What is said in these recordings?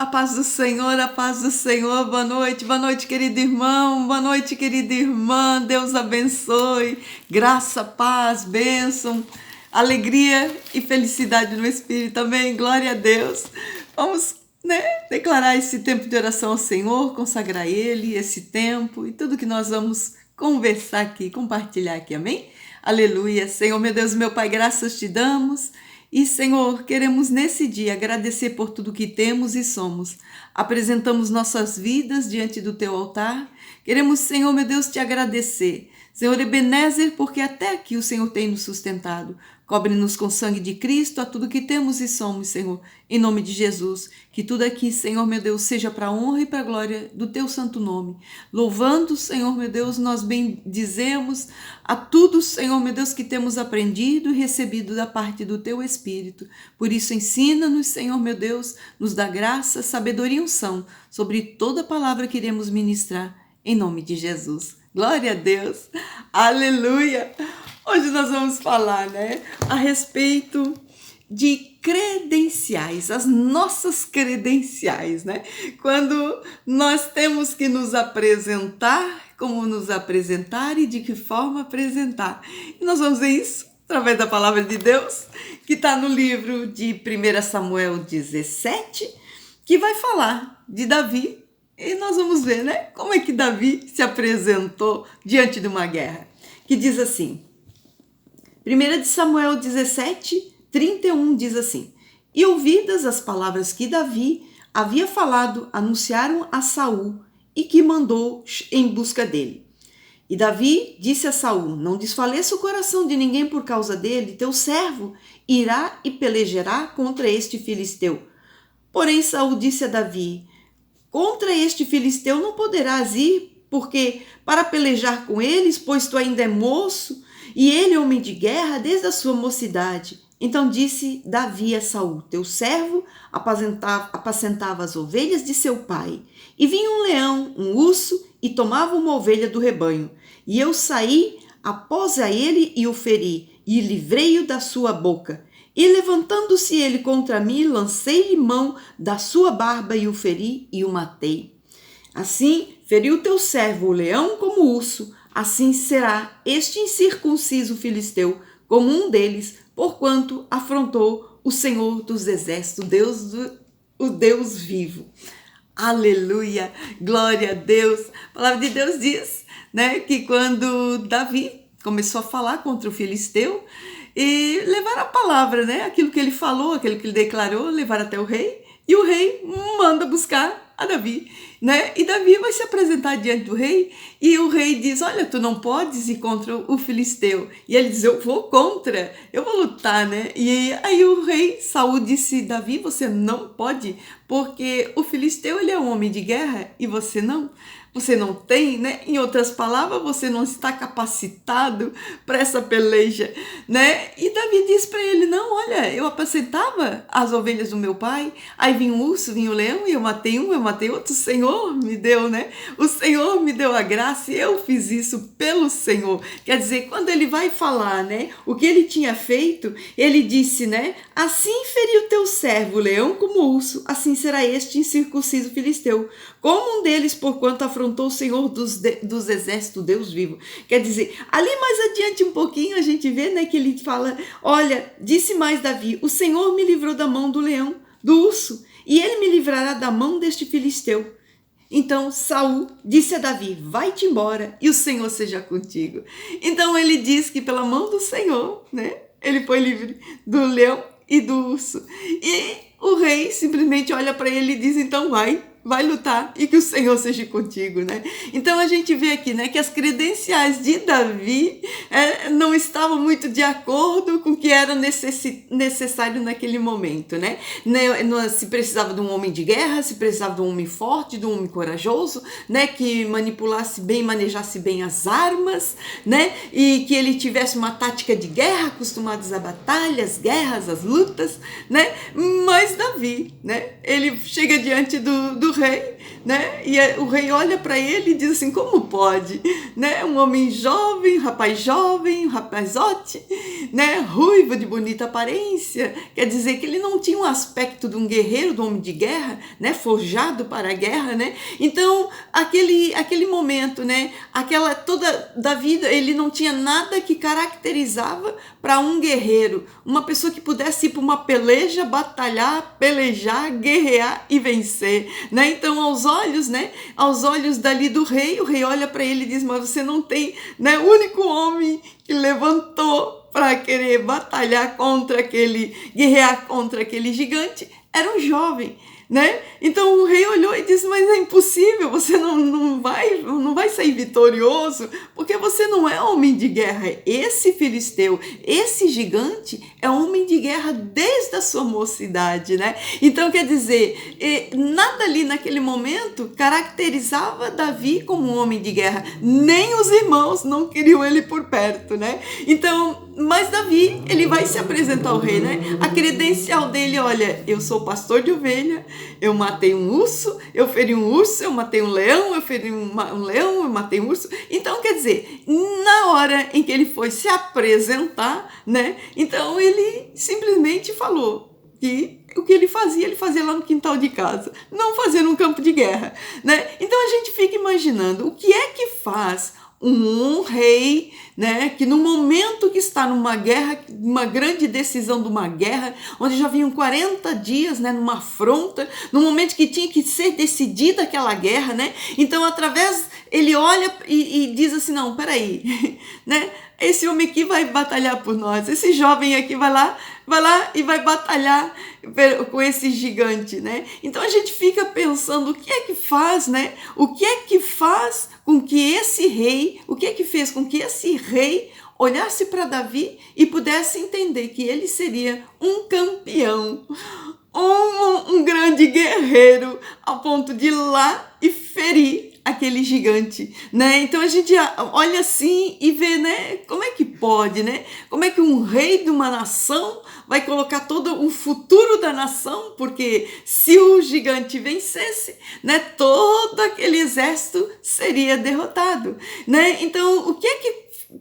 A paz do Senhor, a paz do Senhor, boa noite, querido irmão, boa noite, querida irmã, Deus abençoe, graça, paz, bênção, alegria e felicidade no Espírito, amém, glória a Deus. Vamos, declarar esse tempo de oração ao Senhor, consagrar Ele, esse tempo e tudo que nós vamos conversar aqui, compartilhar aqui, amém? Aleluia, Senhor, meu Deus, meu Pai, graças te damos. E, Senhor, queremos nesse dia agradecer por tudo que temos e somos. Apresentamos nossas vidas diante do Teu altar. Queremos, Senhor, meu Deus, te agradecer. Senhor Ebenezer, porque até aqui o Senhor tem nos sustentado. Cobre-nos com o sangue de Cristo a tudo que temos e somos, Senhor. Em nome de Jesus, que tudo aqui, Senhor, meu Deus, seja para a honra e para a glória do Teu santo nome. Louvando, Senhor, meu Deus, nós bendizemos a tudo, Senhor, meu Deus, que temos aprendido e recebido da parte do Teu Espírito. Por isso, ensina-nos, Senhor, meu Deus, nos dá graça, sabedoria e unção sobre toda palavra que iremos ministrar, em nome de Jesus. Glória a Deus, aleluia! Hoje nós vamos falar, a respeito de credenciais, as nossas credenciais, Quando nós temos que nos apresentar, como nos apresentar e de que forma apresentar. E nós vamos ver isso através da palavra de Deus, que está no livro de 1 Samuel 17, que vai falar de Davi. E nós vamos ver, como é que Davi se apresentou diante de uma guerra. Que diz assim, 1 Samuel 17, 31 diz assim: E ouvidas as palavras que Davi havia falado, anunciaram a Saul e que mandou em busca dele. E Davi disse a Saul: Não desfaleça o coração de ninguém por causa dele, teu servo irá e pelejará contra este filisteu. Porém Saul disse a Davi: Contra este filisteu não poderás ir, porque para pelejar com eles, pois tu ainda é moço, e ele é homem de guerra desde a sua mocidade. Então disse Davi a Saul: Teu servo apacentava as ovelhas de seu pai. E vinha um leão, um urso, e tomava uma ovelha do rebanho. E eu saí após a ele e o feri, e livrei-o da sua boca. E levantando-se ele contra mim, lancei-lhe mão da sua barba e o feri e o matei. Assim feriu teu servo o leão como o urso, assim será este incircunciso filisteu como um deles, porquanto afrontou o Senhor dos exércitos, o Deus vivo. Aleluia, glória a Deus. A palavra de Deus diz, que quando Davi começou a falar contra o filisteu, e levar a palavra, aquilo que ele falou, aquilo que ele declarou, levar até o rei, e o rei manda buscar a Davi, E Davi vai se apresentar diante do rei, e o rei diz: Olha, tu não podes ir contra o filisteu. E ele diz: Eu vou contra, eu vou lutar, E aí o rei Saul disse: Davi, você não pode, porque o filisteu ele é um homem de guerra e você não. Você não tem, Em outras palavras, você não está capacitado para essa peleja, E Davi diz para ele: Não, olha, eu apacentava as ovelhas do meu pai, aí vinha um urso, vinha um leão, e eu matei um, eu matei outro, o Senhor me deu, O Senhor me deu a graça e eu fiz isso pelo Senhor. Quer dizer, quando ele vai falar, o que ele tinha feito, ele disse, Assim feriu teu servo, o leão como o urso, assim será este incircunciso filisteu, como um deles, porquanto afrontou o Senhor dos exércitos, Deus vivo. Quer dizer, ali mais adiante um pouquinho a gente vê, que ele fala: Olha, disse mais Davi: O Senhor me livrou da mão do leão, do urso, e ele me livrará da mão deste filisteu. Então Saul disse a Davi: Vai-te embora e o Senhor seja contigo. Então ele diz que pela mão do Senhor, ele foi livre do leão e do urso. E o rei simplesmente olha para ele e diz: Então vai lutar e que o Senhor seja contigo, Então a gente vê aqui, que as credenciais de Davi não estavam muito de acordo com o que era necessário naquele momento, Se precisava de um homem de guerra, se precisava de um homem forte, de um homem corajoso, que manipulasse bem, manejasse bem as armas, E que ele tivesse uma tática de guerra, acostumados a batalhas, guerras, as lutas, Mas Davi, ele chega diante do do rei, né? E o rei olha para ele e diz assim, como pode, né? Um homem jovem, um rapazote, né? Ruivo, de bonita aparência, quer dizer que ele não tinha um aspecto de um guerreiro, de um homem de guerra, né? Forjado para a guerra, né? Então, aquele momento, né? Aquela toda da vida, ele não tinha nada que caracterizava para um guerreiro, uma pessoa que pudesse ir para uma peleja, batalhar, pelejar, guerrear e vencer, né? Então, aos olhos, né? Aos olhos dali do rei, o rei olha para ele e diz, mas você não tem, né? O único homem que levantou para querer batalhar contra aquele, guerrear contra aquele gigante, era um jovem, né? Então o rei olhou e disse, mas é impossível, você não vai sair vitorioso, porque você não é homem de guerra. Esse filisteu, esse gigante é homem de guerra desde a sua mocidade, né? Então quer dizer, nada ali naquele momento caracterizava Davi como um homem de guerra, nem os irmãos não queriam ele por perto, né? Então, mas Davi, ele vai se apresentar ao rei, né? A credencial dele, olha, eu sou pastor de ovelha, eu matei um urso, eu feri um urso, eu matei um leão, eu feri um leão, eu matei um urso. Então, quer dizer, na hora em que ele foi se apresentar, né? Então, ele simplesmente falou que o que ele fazia lá no quintal de casa, não fazia num campo de guerra, né? Então, a gente fica imaginando o que é que faz um rei, né, que no momento que está numa guerra, uma grande decisão de uma guerra, onde já vinham 40 dias, né, numa afronta, no momento que tinha que ser decidida aquela guerra, né, então através, ele olha e diz assim, não, peraí, né, esse homem aqui vai batalhar por nós, esse jovem aqui vai lá e vai batalhar com esse gigante, né? Então a gente fica pensando o que é que faz, né? O que é que faz com que esse rei, o que é que fez com que esse rei olhasse para Davi e pudesse entender que ele seria um campeão, um grande guerreiro, ao ponto de ir lá e ferir aquele gigante, né? Então a gente olha assim e vê, né? Como é que pode, né? Como é que um rei de uma nação vai colocar todo o futuro da nação? Porque se o gigante vencesse, né? Todo aquele exército seria derrotado, né? Então o que é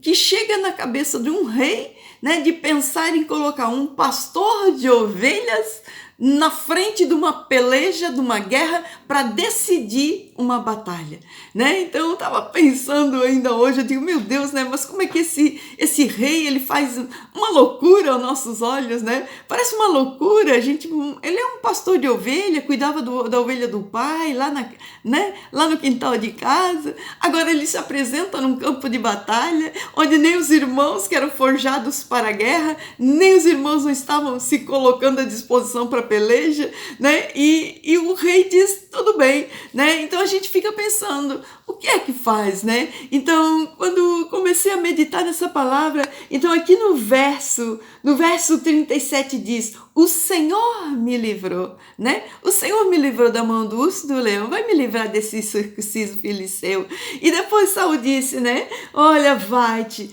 que chega na cabeça de um rei, né? De pensar em colocar um pastor de ovelhas na frente de uma peleja, de uma guerra, para decidir uma batalha, né? Então eu estava pensando ainda hoje, eu digo, meu Deus, né? Mas como é que esse rei, ele faz uma loucura aos nossos olhos, né? Parece uma loucura, ele é um pastor de ovelha, cuidava da ovelha do pai, né? Lá no quintal de casa, agora ele se apresenta num campo de batalha, onde nem os irmãos que eram forjados para a guerra, nem os irmãos não estavam se colocando à disposição para peleja, né? E o rei diz, tudo bem, né? Então a gente fica pensando, o que é que faz, né? Então, quando comecei a meditar nessa palavra, então aqui no verso 37 diz, o Senhor me livrou, né? O Senhor me livrou da mão do urso, do leão, vai me livrar desse circunciso filisteu. E depois Saul disse, né? Olha, vai-te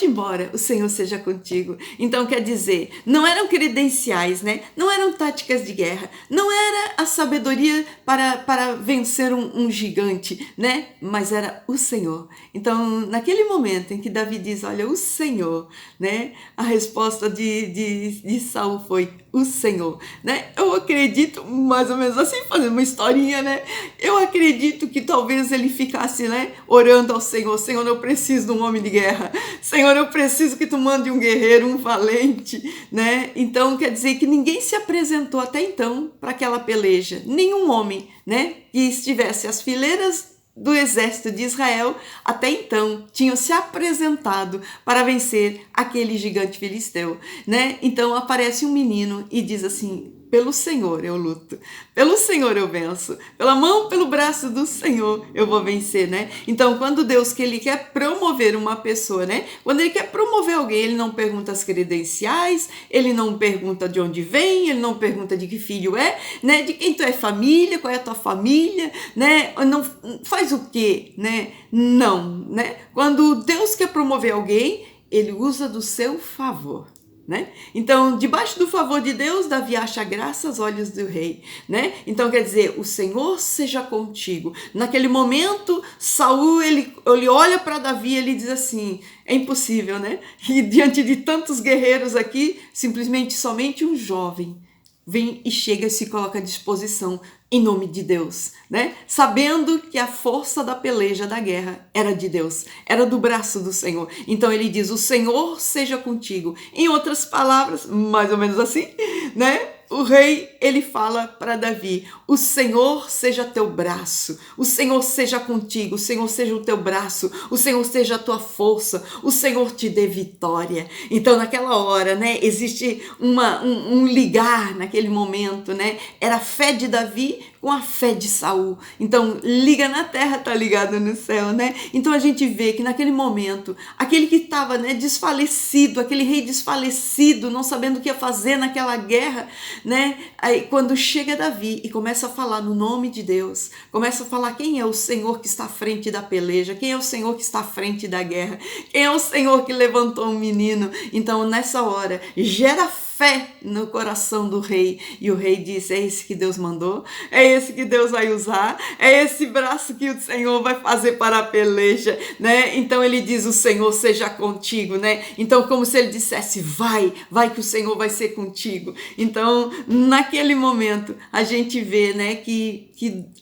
embora, o Senhor seja contigo. Então quer dizer, não eram credenciais, né? Não eram táticas de guerra, não era a sabedoria para vencer um gigante, né? Mas era o Senhor. Então, naquele momento em que Davi diz, olha, o Senhor, né? A resposta de Saul foi, o Senhor, né? Eu acredito, mais ou menos assim, fazendo uma historinha, né? Eu acredito que talvez ele ficasse, né? Orando ao Senhor, Senhor, eu preciso de um homem de guerra, Senhor, eu preciso que tu mande um guerreiro, um valente, né? Então, quer dizer que ninguém se apresentou até então para aquela peleja, nenhum homem, né? Que estivesse às fileiras do exército de Israel, até então, tinham se apresentado para vencer aquele gigante filisteu, né? Então aparece um menino e diz assim, pelo Senhor eu luto, pelo Senhor eu venço, pela mão, pelo braço do Senhor eu vou vencer, né? Então, quando Deus, que ele quer promover uma pessoa, né? Quando ele quer promover alguém, ele não pergunta as credenciais, ele não pergunta de onde vem, ele não pergunta de que filho é, né? De quem tu é família, qual é a tua família, né? Não faz o quê, né? Não, né? Quando Deus quer promover alguém, ele usa do seu favor. né? Então, debaixo do favor de Deus, Davi acha graça aos olhos do rei, né? Então, quer dizer, o Senhor seja contigo. Naquele momento, Saul, ele olha para Davi e ele diz assim, é impossível, né? E diante de tantos guerreiros aqui, simplesmente somente um jovem vem e chega e se coloca à disposição em nome de Deus, né? Sabendo que a força da peleja, da guerra, era de Deus, era do braço do Senhor. Então ele diz, o Senhor seja contigo. Em outras palavras, mais ou menos assim, né? O rei, ele fala para Davi, o Senhor seja teu braço, o Senhor seja contigo, o Senhor seja o teu braço, o Senhor seja a tua força, o Senhor te dê vitória. Então naquela hora, né, existe um ligar naquele momento, né, era a fé de Davi com a fé de Saul. Então liga na terra, tá ligado no céu, né? Então a gente vê que naquele momento, aquele que estava, né, desfalecido, aquele rei desfalecido, não sabendo o que ia fazer naquela guerra, né? Aí quando chega Davi e começa a falar no nome de Deus, começa a falar quem é o Senhor que está à frente da peleja, quem é o Senhor que está à frente da guerra, quem é o Senhor que levantou um menino. Então nessa hora gera fé no coração do rei, e o rei disse, é esse que Deus mandou, é esse que Deus vai usar, é esse braço que o Senhor vai fazer para a peleja, né? Então ele diz, o Senhor seja contigo, né? Então como se ele dissesse, vai que o Senhor vai ser contigo. Então naquele momento a gente vê, né, que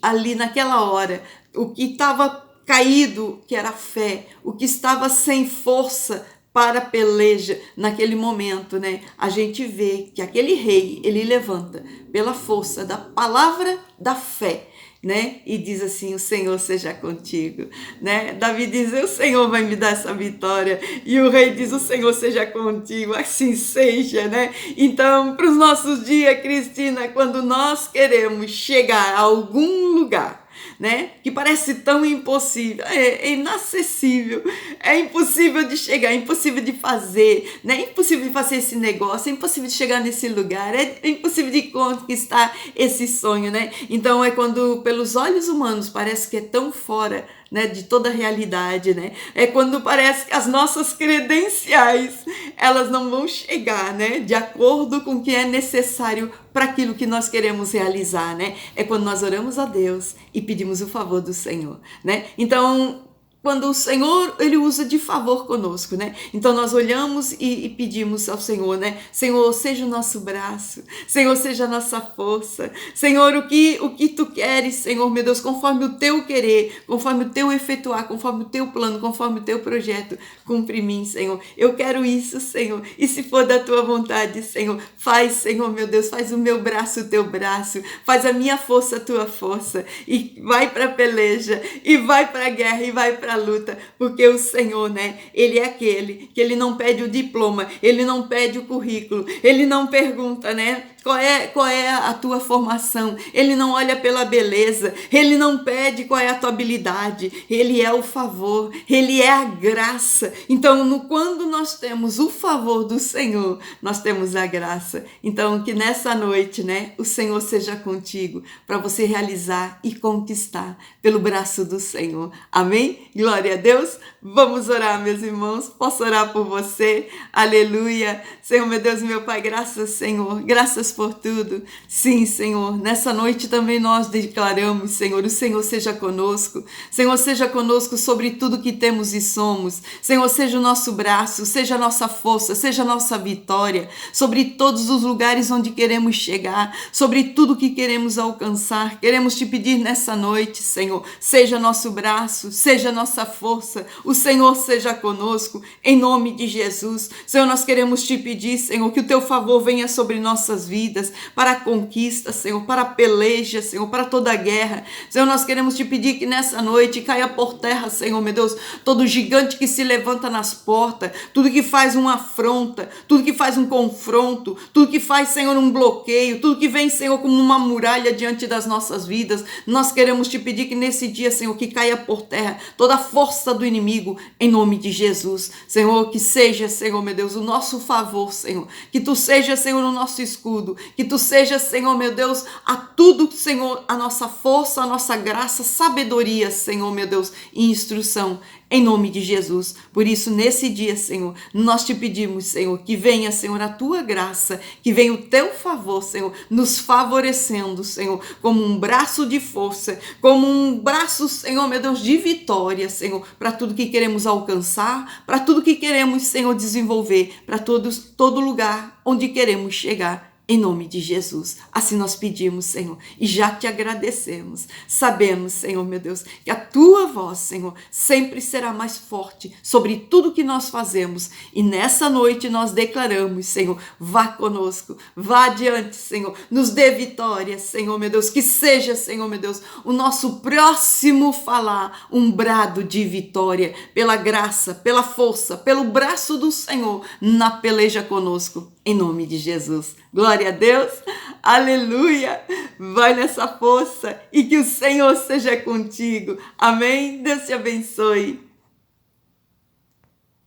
ali naquela hora, o que estava caído, que era a fé, o que estava sem força para a peleja naquele momento, né? A gente vê que aquele rei, ele levanta pela força da palavra da fé, né? E diz assim, o Senhor seja contigo, né? Davi diz, o Senhor vai me dar essa vitória, e o rei diz, o Senhor seja contigo, assim seja, né? Então, para os nossos dias, Cristina, quando nós queremos chegar a algum lugar, né, que parece tão impossível, é inacessível, é impossível de chegar, é impossível de fazer, né, é impossível de fazer esse negócio, é impossível de chegar nesse lugar, é impossível de conquistar esse sonho, né? Então é quando pelos olhos humanos parece que é tão fora, né, de toda a realidade, né? É quando parece que as nossas credenciais, elas não vão chegar, né, de acordo com o que é necessário para aquilo que nós queremos realizar, né? É quando nós oramos a Deus e pedimos o favor do Senhor, né? Então, quando o Senhor, ele usa de favor conosco, né? Então nós olhamos e pedimos ao Senhor, né? Senhor, seja o nosso braço, Senhor, seja a nossa força, Senhor, o que tu queres, Senhor, meu Deus, conforme o teu querer, conforme o teu efetuar, conforme o teu plano, conforme o teu projeto, cumpre em mim, Senhor. Eu quero isso, Senhor, e se for da tua vontade, Senhor, faz, Senhor, meu Deus, faz o meu braço o teu braço, faz a minha força a tua força, e vai para a peleja, e vai para a guerra, e vai para a luta, porque o Senhor, né, ele é aquele que ele não pede o diploma, ele não pede o currículo, ele não pergunta, né, qual é a tua formação, ele não olha pela beleza, ele não pede qual é a tua habilidade, ele é o favor, ele é a graça. Então, quando nós temos o favor do Senhor, nós temos a graça. Então, que nessa noite, né, o Senhor seja contigo, para você realizar e conquistar pelo braço do Senhor. Amém? Glória a Deus. Vamos orar, meus irmãos. Posso orar por você? Aleluia. Senhor, meu Deus, meu Pai, graças, Senhor. Graças por tudo. Sim, Senhor. Nessa noite também nós declaramos, Senhor, o Senhor seja conosco. Senhor, seja conosco sobre tudo que temos e somos. Senhor, seja o nosso braço, seja a nossa força, seja a nossa vitória, sobre todos os lugares onde queremos chegar, sobre tudo que queremos alcançar. Queremos te pedir nessa noite, Senhor, seja nosso braço, seja nossa força, o Senhor seja conosco, em nome de Jesus. Senhor, nós queremos te pedir, Senhor, que o teu favor venha sobre nossas vidas, para a conquista, Senhor, para a peleja, Senhor, para toda a guerra. Senhor, nós queremos te pedir que nessa noite caia por terra, Senhor, meu Deus, todo gigante que se levanta nas portas, tudo que faz uma afronta, tudo que faz um confronto, tudo que faz, Senhor, um bloqueio, tudo que vem, Senhor, como uma muralha diante das nossas vidas. Nós queremos te pedir que nesse dia, Senhor, que caia por terra toda a força do inimigo, em nome de Jesus. Senhor, que seja, Senhor, meu Deus, o nosso favor, Senhor, que tu seja, Senhor, o nosso escudo, tudo. Que tu sejas, Senhor, meu Deus, a tudo, Senhor, a nossa força, a nossa graça, sabedoria, Senhor, meu Deus, e instrução, em nome de Jesus. Por isso, nesse dia, Senhor, nós te pedimos, Senhor, que venha, Senhor, a tua graça, que venha o teu favor, Senhor, nos favorecendo, Senhor, como um braço de força, como um braço, Senhor, meu Deus, de vitória, Senhor, para tudo que queremos alcançar, para tudo que queremos, Senhor, desenvolver, para todo lugar onde queremos chegar. Em nome de Jesus, assim nós pedimos, Senhor, e já te agradecemos. Sabemos, Senhor, meu Deus, que a tua voz, Senhor, sempre será mais forte sobre tudo que nós fazemos. E nessa noite nós declaramos, Senhor, vá conosco, vá adiante, Senhor, nos dê vitória, Senhor, meu Deus, que seja, Senhor, meu Deus, o nosso próximo falar, um brado de vitória, pela graça, pela força, pelo braço do Senhor, na peleja conosco. Em nome de Jesus. Glória a Deus. Aleluia. Vai nessa força e que o Senhor seja contigo. Amém. Deus te abençoe.